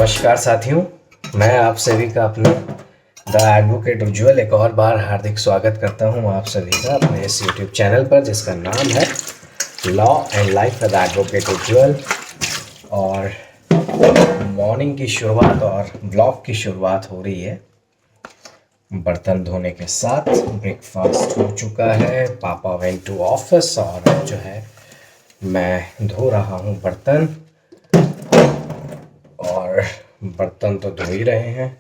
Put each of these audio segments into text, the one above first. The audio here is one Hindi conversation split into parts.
नमस्कार साथियों, मैं आप सभी का अपना द एडवोकेट उज्ज्वल एक और बार हार्दिक स्वागत करता हूं आप सभी का अपने इस यूट्यूब चैनल पर जिसका नाम है law and life the advocate Ujjwal. और मॉर्निंग की शुरुआत और ब्लॉग की शुरुआत हो रही है बर्तन धोने के साथ। ब्रेकफास्ट हो चुका है, पापा वेंट टू ऑफिस और अब जो है मैं धो रहा हूँ बर्तन। और बर्तन तो धो ही रहे हैं,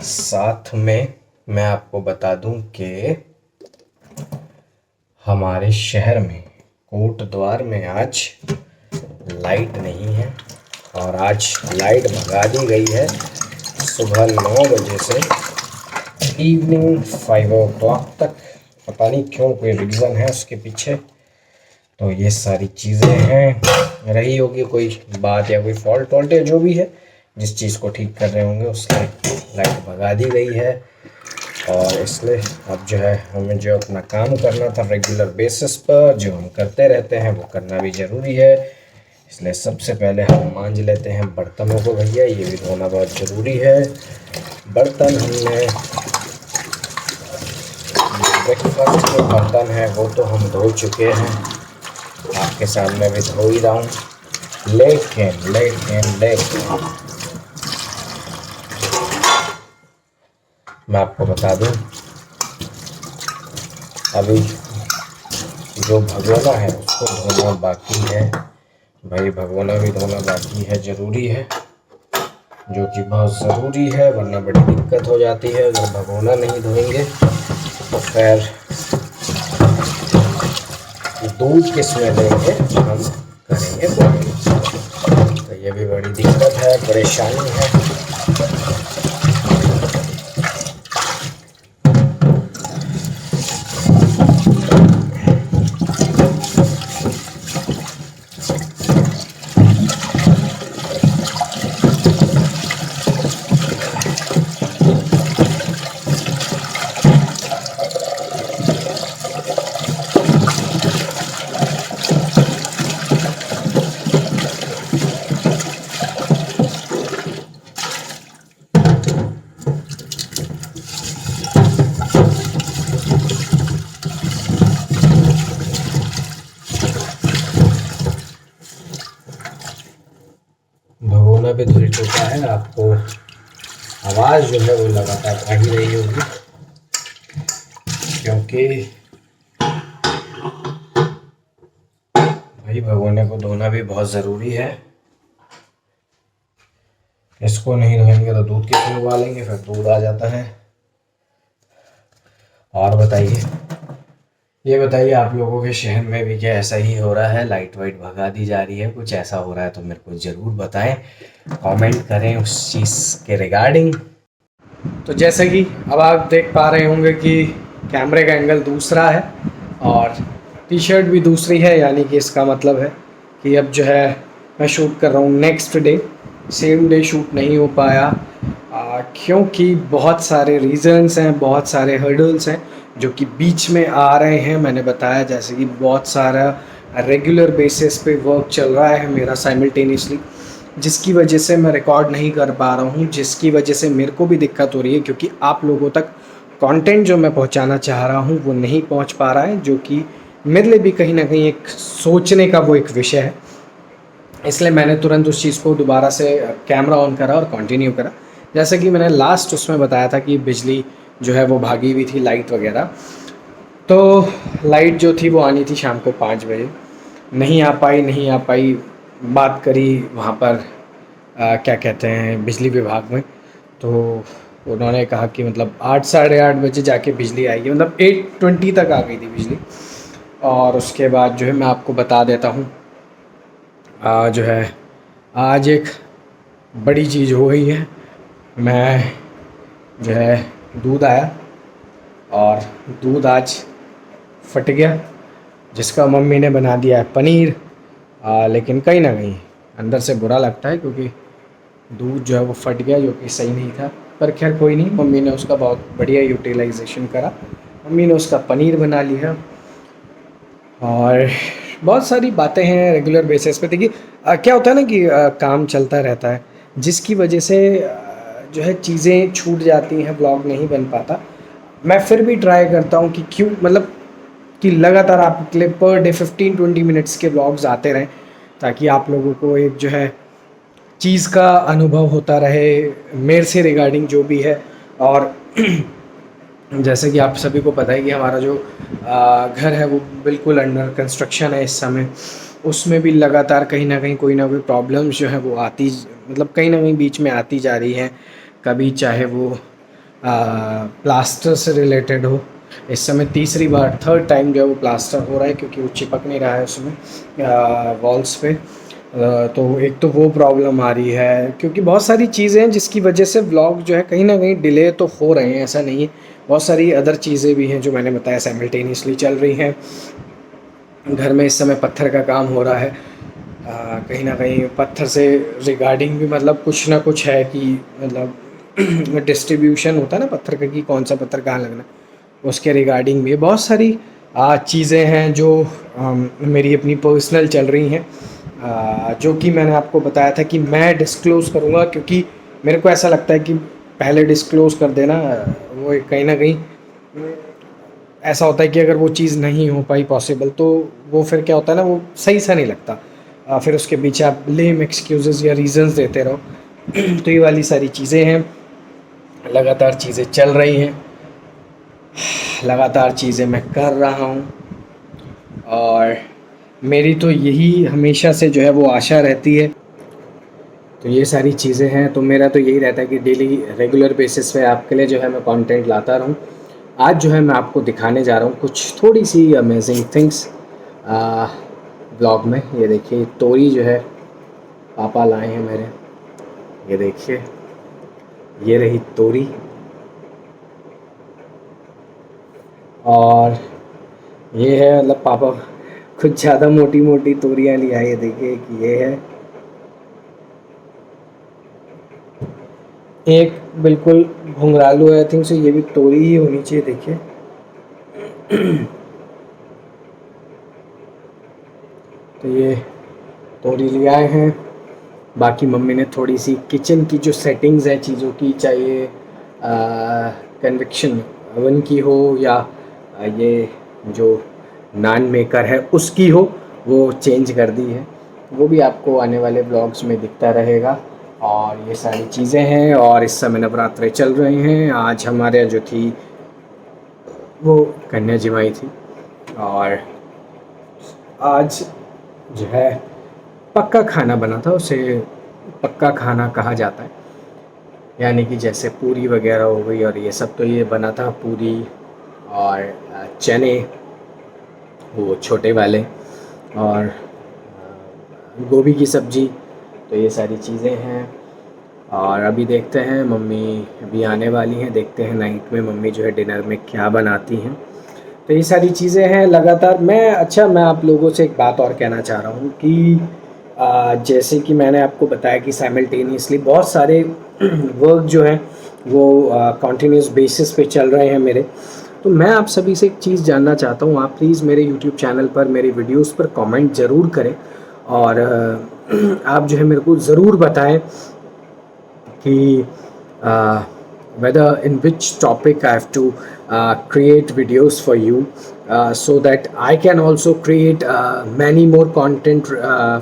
साथ में मैं आपको बता दूं कि हमारे शहर में कोट द्वार में आज लाइट नहीं है और आज लाइट भगा दी गई है सुबह 9 बजे से इवनिंग 5 o'clock तक। पता नहीं क्यों, कोई रीज़न है उसके पीछे। तो ये सारी चीज़ें हैं, रही होगी कोई बात या कोई फॉल्ट वॉल्ट है, जो भी है जिस चीज़ को ठीक कर रहे होंगे उसके लाइट भगा दी गई है। और इसलिए अब जो है हमें जो अपना काम करना था रेगुलर बेसिस पर, जो हम करते रहते हैं, वो करना भी ज़रूरी है। इसलिए सबसे पहले हम मांज लेते हैं बर्तनों को। भैया ये भी धोना बहुत ज़रूरी है। बर्तन हमने ब्रेकफास्ट के बर्तन है वो तो हम धो चुके हैं, आपके सामने भी धो ही रहा हूँ। लेकिन मैं आपको बता दूं, अभी जो भगोना है उसको धोना बाकी है। भाई भगोना भी धोना बाकी है, ज़रूरी है, जो कि बहुत ज़रूरी है, वरना बड़ी दिक्कत हो जाती है अगर भगोना नहीं धोएंगे तो फिर दूध किसमें देंगे, हम करेंगे बॉईल। तो ये भी बड़ी दिक्कत है, परेशानी है। भगोना भी धुल चुका है, आपको आवाज़ जो है वो लगातार आ ही रही होगी, क्योंकि भाई भगोने को धोना भी बहुत ज़रूरी है। इसको नहीं धोएंगे तो दूध किसमें उबालेंगे, फिर दूध आ जाता है। और बताइए, ये बताइए आप लोगों के शहर में भी क्या ऐसा ही हो रहा है? लाइट वाइट भगा दी जा रही है, कुछ ऐसा हो रहा है तो मेरे को ज़रूर बताएं, कमेंट करें उस चीज़ के रिगार्डिंग। तो जैसे कि अब आप देख पा रहे होंगे कि कैमरे का एंगल दूसरा है और टी शर्ट भी दूसरी है, यानी कि इसका मतलब है कि अब जो है मैं शूट कर रहा हूँ next day. Same day shoot नहीं हो पाया क्योंकि बहुत सारे रीज़न्स हैं, बहुत सारे हर्डल्स हैं जो कि बीच में आ रहे हैं। मैंने बताया जैसे कि बहुत सारा रेगुलर बेसिस पे वर्क चल रहा है मेरा साइमल्टेनियसली, जिसकी वजह से मैं रिकॉर्ड नहीं कर पा रहा हूँ, जिसकी वजह से मेरे को भी दिक्कत हो रही है, क्योंकि आप लोगों तक कंटेंट जो मैं पहुँचाना चाह रहा हूँ वो नहीं पहुँच पा रहा है, जो कि मेरे लिए भी कहीं ना कहीं एक सोचने का वो एक विषय है। इसलिए मैंने तुरंत उस चीज़ को दोबारा से कैमरा ऑन करा और कंटिन्यू करा। जैसे कि मैंने लास्ट उसमें बताया था कि बिजली जो है वो भागी हुई थी, लाइट वगैरह। तो लाइट जो थी वो आनी थी शाम को 5 बजे, नहीं आ पाई। बात करी वहाँ पर क्या कहते हैं बिजली विभाग में, तो उन्होंने कहा कि मतलब 8 साढ़े 8 बजे जाके बिजली आएगी, मतलब 8:20 तक आ गई थी बिजली। और उसके बाद जो है मैं आपको बता देता हूँ, जो है आज एक बड़ी चीज़ हो गई है। मैं जो है दूध आया और दूध आज फट गया, जिसका मम्मी ने बना दिया है पनीर। लेकिन कहीं ना कहीं अंदर से बुरा लगता है, क्योंकि दूध जो है वो फट गया, जो कि सही नहीं था। पर खैर कोई नहीं, मम्मी ने उसका बहुत बढ़िया यूटिलाइजेशन करा, मम्मी ने उसका पनीर बना लिया। और बहुत सारी बातें हैं रेगुलर बेसिस पे। देखिए क्या होता है ना कि काम चलता रहता है, जिसकी वजह से जो है चीज़ें छूट जाती हैं, ब्लॉग नहीं बन पाता। मैं फिर भी ट्राई करता हूँ कि क्यों मतलब कि लगातार आपके लिए पर डे 15-20 मिनट्स के ब्लॉग्स आते रहें, ताकि आप लोगों को एक जो है चीज़ का अनुभव होता रहे मेरे से रिगार्डिंग जो भी है। और जैसे कि आप सभी को पता है कि हमारा जो घर है वो बिल्कुल अंडर कंस्ट्रक्शन है इस समय। उसमें भी लगातार कहीं ना कहीं कोई ना कोई प्रॉब्लम्स जो है वो आती मतलब कहीं ना कहीं बीच में आती जा रही हैं। कभी चाहे वो प्लास्टर से रिलेटेड हो, इस समय तीसरी बार थर्ड टाइम जो है वो प्लास्टर हो रहा है क्योंकि वो चिपक नहीं रहा है उसमें वॉल्स पे। तो एक तो वो प्रॉब्लम आ रही है, क्योंकि बहुत सारी चीज़ें हैं जिसकी वजह से व्लॉग जो है कहीं ना कहीं डिले तो हो रहे हैं, ऐसा नहीं है। बहुत सारी अदर चीज़ें भी हैं जो मैंने बताया साइमल्टेनियसली चल रही हैं। घर में इस समय पत्थर का काम हो रहा है, कहीं ना कहीं पत्थर से रिगार्डिंग भी मतलब कुछ ना कुछ है कि मतलब डिस्ट्रीब्यूशन होता है ना पत्थर का कि कौन सा पत्थर कहाँ लगना, उसके रिगार्डिंग भी बहुत सारी चीज़ें हैं जो मेरी अपनी पर्सनल चल रही हैं, जो कि मैंने आपको बताया था कि मैं डिस्क्लोज़ करूँगा, क्योंकि मेरे को ऐसा लगता है कि पहले डिस्क्लोज़ कर देना वो कहीं ना कहीं ऐसा होता है कि अगर वो चीज़ नहीं हो पाई पॉसिबल तो वो फिर क्या होता है ना, वो सही सा नहीं लगता। फिर उसके पीछे आप लेम एक्सक्यूज़ेस या रीज़न्स देते रहो। तो ये वाली सारी चीज़ें हैं, लगातार चीज़ें चल रही हैं, लगातार चीज़ें मैं कर रहा हूँ। और मेरी तो यही हमेशा से जो है वो आशा रहती है। तो ये सारी चीज़ें हैं, तो मेरा तो यही रहता है कि डेली रेगुलर बेसिस पे आपके लिए जो है मैं कंटेंट लाता रहूँ। आज जो है मैं आपको दिखाने जा रहा हूँ कुछ थोड़ी सी अमेजिंग थिंग्स ब्लॉग में। ये देखिए तोरी जो है पापा लाए हैं मेरे, ये देखिए ये रही तोरी। और ये है मतलब पापा कुछ ज़्यादा मोटी मोटी तोरियाँ लिया है, ये देखिए कि ये है एक बिल्कुल घुंघरालू है, आई थिंक सो ये भी तोरी ही होनी चाहिए। देखिए तो ये तोरी ले आए हैं। बाकी मम्मी ने थोड़ी सी किचन की जो सेटिंग्स है चीज़ों की, चाहिए कन्वेक्शन ओवन की हो या ये जो नान मेकर है उसकी हो, वो चेंज कर दी है। वो भी आपको आने वाले ब्लॉग्स में दिखता रहेगा। और ये सारी चीज़ें हैं, और इस समय नवरात्रे चल रहे हैं। आज हमारे जो थी वो कन्या जिमाई थी, और आज जो है पक्का खाना बना था, उसे पक्का खाना कहा जाता है। यानी कि जैसे पूरी वगैरह हो गई और ये सब, तो ये बना था पूरी और चने वो छोटे वाले, और गोभी की सब्ज़ी। तो ये सारी चीज़ें हैं। और अभी देखते हैं, मम्मी अभी आने वाली हैं, देखते हैं नाइट में मम्मी जो है डिनर में क्या बनाती हैं। तो ये सारी चीज़ें हैं लगातार। मैं आप लोगों से एक बात और कहना चाह रहा हूँ कि जैसे कि मैंने आपको बताया कि साइमल्टेनियसली बहुत सारे वर्क जो हैं वो कंटिन्यूस बेसिस पे चल रहे हैं मेरे। तो मैं आप सभी से एक चीज़ जानना चाहता हूँ, आप प्लीज़ मेरे यूट्यूब चैनल पर मेरी वीडियोस पर कमेंट ज़रूर करें, और आप जो है मेरे को ज़रूर बताएं कि whether in which topic I have to create videos for you, so that I can also create many more content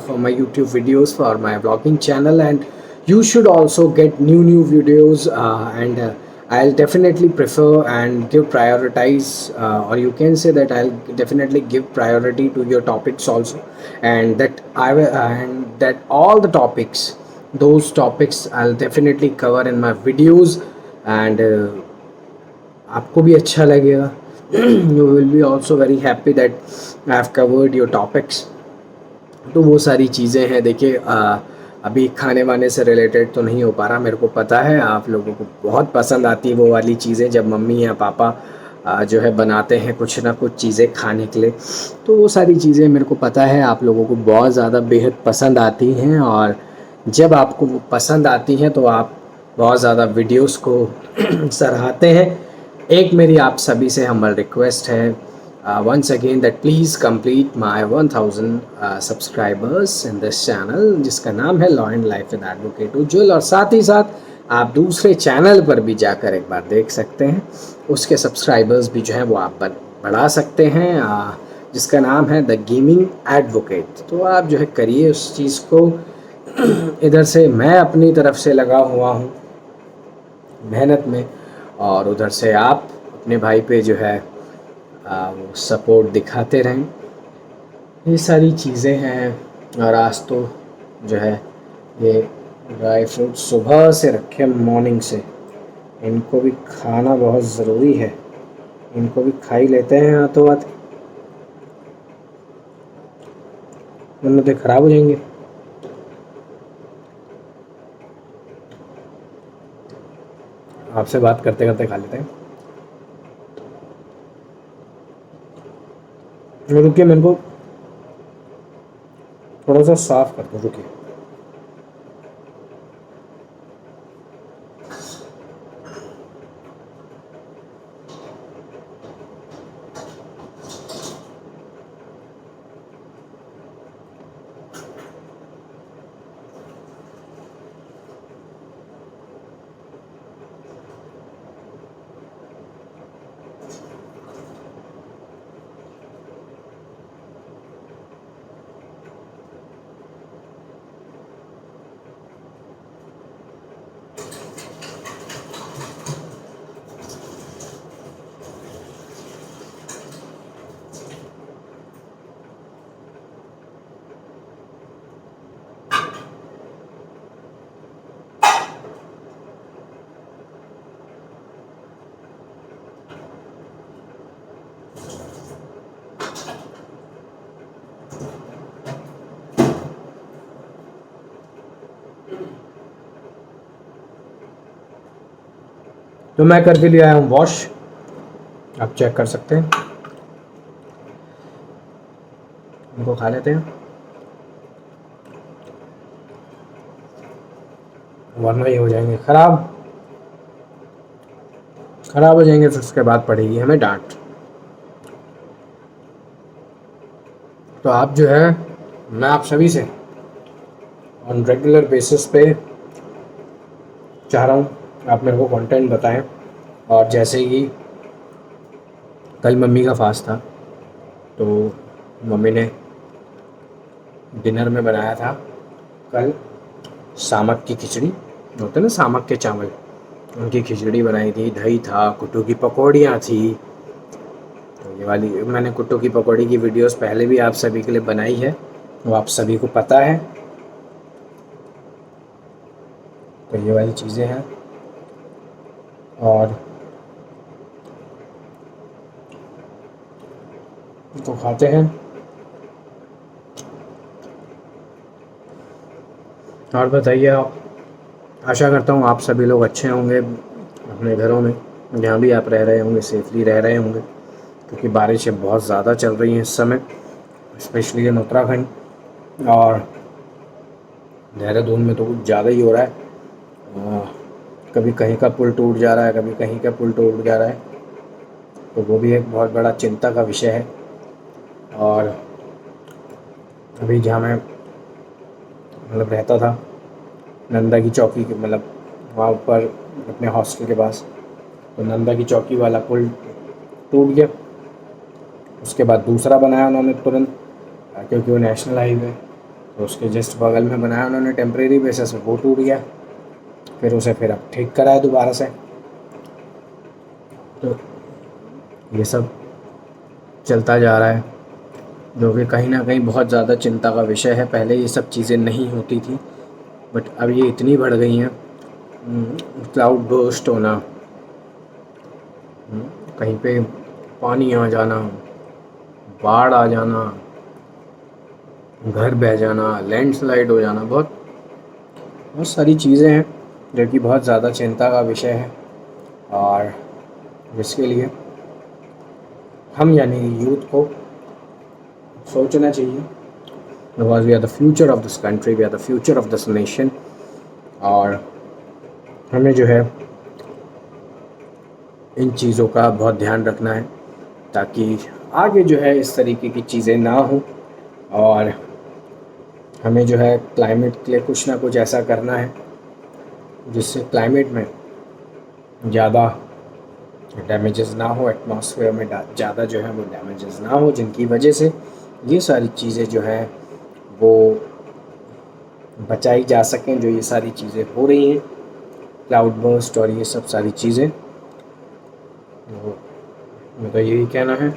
for my YouTube videos, for my vlogging channel, and you should also get new videos, and I'll definitely prefer and give prioritize, or you can say that I'll definitely give priority to your topics also, and that I will, and that all the topics, those topics I'll definitely cover in my videos, and आपको भी अच्छा लगेगा। You will be also very happy that I have covered your topics। तो वो सारी चीज़ें हैं। देखिए अभी खाने वाने से रिलेटेड तो नहीं हो पा रहा, मेरे को पता है आप लोगों को बहुत पसंद आती है वो वाली चीज़ें जब मम्मी या पापा जो है बनाते हैं कुछ ना कुछ चीज़ें खाने के लिए। तो वो सारी चीज़ें मेरे को पता है आप लोगों को बहुत ज़्यादा बेहद पसंद आती हैं, और जब आपको वो पसंद आती हैं तो आप बहुत ज़्यादा वीडियोस को सराहते हैं। एक मेरी आप सभी से हम्बल रिक्वेस्ट है, once again that please complete my 1000 subscribers in this channel जिसका नाम है law and life with advocate Ujjwal, और साथ ही साथ आप दूसरे चैनल पर भी जाकर एक बार देख सकते हैं, उसके सब्सक्राइबर्स भी जो है वो आप बढ़ा सकते हैं, जिसका नाम है द गेमिंग एडवोकेट। तो आप जो है करिए उस चीज़ को। इधर से मैं अपनी तरफ से लगा हुआ हूँ मेहनत में, और उधर से आप अपने भाई पे जो है वो सपोर्ट दिखाते रहें। ये सारी चीज़ें हैं। और आज तो जो है ये ड्राई फ्रूट सुबह से रखे मॉर्निंग से, इनको भी खाना बहुत ज़रूरी है, इनको भी खा ही लेते हैं हाथों हाथ, वरना तो ख़राब हो जाएंगे। आपसे बात करते करते खा लेते हैं। रुकिए, मेरे को थोड़ा सा साफ कर दो, रुकिए। तो मैं करके ले आया हूँ वॉश, आप चेक कर सकते हैं। इनको खा लेते हैं, वरना ये हो जाएंगे ख़राब हो जाएंगे, फिर उसके बाद पड़ेगी हमें डांट। तो आप जो है, मैं आप सभी से ऑन रेगुलर बेसिस पे चाह रहा हूँ आप मेरे को कंटेंट बताएं। और जैसे कि कल मम्मी का फास्ट था, तो मम्मी ने डिनर में बनाया था कल सामक की खिचड़ी, होते हैं ना सामक के चावल, उनकी खिचड़ी बनाई थी, दही था, कुट्टू की पकौड़ियाँ थी। तो ये वाली मैंने कुट्टू की पकौड़ी की वीडियोस पहले भी आप सभी के लिए बनाई है, वो आप सभी को पता है। तो ये वाली चीज़ें हैं, और तो खाते हैं। और बताइए आप, आशा करता हूँ आप सभी लोग अच्छे होंगे अपने घरों में, जहाँ भी आप रह रहे होंगे सेफली रह रहे होंगे, क्योंकि बारिशें बहुत ज़्यादा चल रही हैं इस समय, स्पेशली इन उत्तराखंड, और देहरादून में तो कुछ ज़्यादा ही हो रहा है। कभी कहीं का पुल टूट जा रहा है, कभी कहीं का पुल टूट जा रहा है, तो वो भी एक बहुत बड़ा चिंता का विषय है। और अभी जहाँ मैं मतलब रहता था, नंदा की चौकी के मतलब वहाँ ऊपर अपने हॉस्टल के पास, तो नंदा की चौकी वाला पुल टूट गया। उसके बाद दूसरा बनाया उन्होंने तुरंत, क्योंकि वो नेशनल हाईवे, तो उसके जस्ट बगल में बनाया उन्होंने टेम्परेरी बेसिस पे, वो टूट गया। फिर उसे फिर अब ठीक कराया दोबारा से। तो ये सब चलता जा रहा है, जो कि कहीं ना कहीं बहुत ज़्यादा चिंता का विषय है। पहले ये सब चीज़ें नहीं होती थी, बट अब ये इतनी बढ़ गई हैं। क्लाउड बर्स्ट होना, कहीं पे पानी आ जाना, बाढ़ आ जाना, घर बह जाना, लैंडस्लाइड हो जाना, बहुत सारी चीज़ें हैं जो कि बहुत ज़्यादा चिंता का विषय है, और जिसके लिए हम यानी यूथ को सोचना चाहिए। Because we are the future of this country, we are the future of this nation, और हमें जो है इन चीज़ों का बहुत ध्यान रखना है, ताकि आगे जो है इस तरीके की चीज़ें ना हो, और हमें जो है क्लाइमेट के लिए कुछ ना कुछ ऐसा करना है जिससे क्लाइमेट में ज़्यादा डैमेजेस ना हो, एटमॉस्फेयर में ज़्यादा जो है वो डैमेजेस ना हो, जिनकी वजह से ये सारी चीज़ें जो है वो बचाई जा सकें। जो ये सारी चीज़ें हो रही हैं, क्लाउड बर्स्ट और ये सब सारी चीज़ें, तो मैं तो यही कहना है।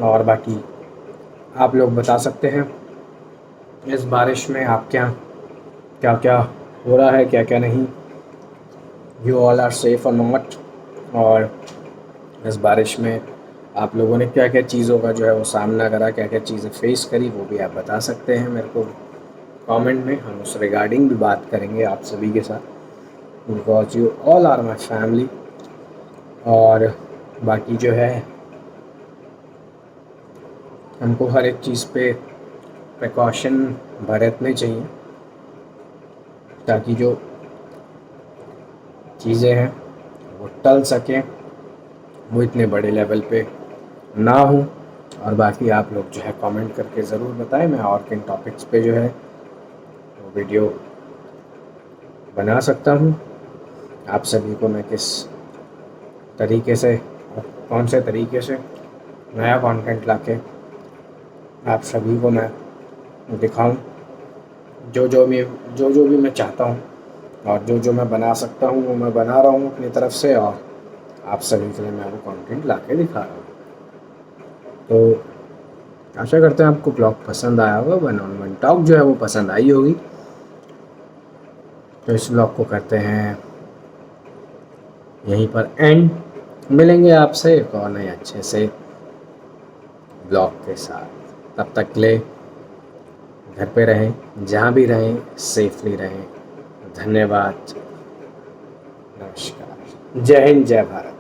और बाकी आप लोग बता सकते हैं इस बारिश में आप क्या क्या क्या हो रहा है, क्या क्या नहीं, यू ऑल आर सेफ और नॉट, और इस बारिश में आप लोगों ने क्या क्या चीज़ों का जो है वो सामना करा, क्या क्या चीज़ें फेस करी, वो भी आप बता सकते हैं मेरे को कमेंट में। हम उस रिगार्डिंग भी बात करेंगे आप सभी के साथ, because you all are my family. और बाकी जो है हमको हर एक चीज़ पे प्रिकॉशन बरतने चाहिए, ताकि जो चीज़ें हैं वो टल सकें, वो इतने बड़े लेवल पे ना हो। और बाकी आप लोग जो है कमेंट करके ज़रूर बताएं मैं और किन टॉपिक्स पे जो है वो वीडियो बना सकता हूँ। आप सभी को मैं किस तरीके से, कौन से तरीके से नया कंटेंट लाके आप सभी को मैं दिखाऊं, जो भी मैं चाहता हूं, और जो मैं बना सकता हूं वो मैं बना रहा हूं अपनी तरफ से, और आप सभी के लिए मैं वो कंटेंट लाके दिखा रहा हूं। तो आशा करते हैं आपको ब्लॉग पसंद आया होगा, 1-on-1 टॉक जो है वो पसंद आई होगी। तो इस ब्लॉग को करते हैं यहीं पर एंड, मिलेंगे आपसे एक और नए अच्छे से ब्लॉग के साथ। तब तक के लिए घर पे रहें, जहाँ भी रहें सेफली रहें। धन्यवाद, नमस्कार, जय हिंद, जय भारत।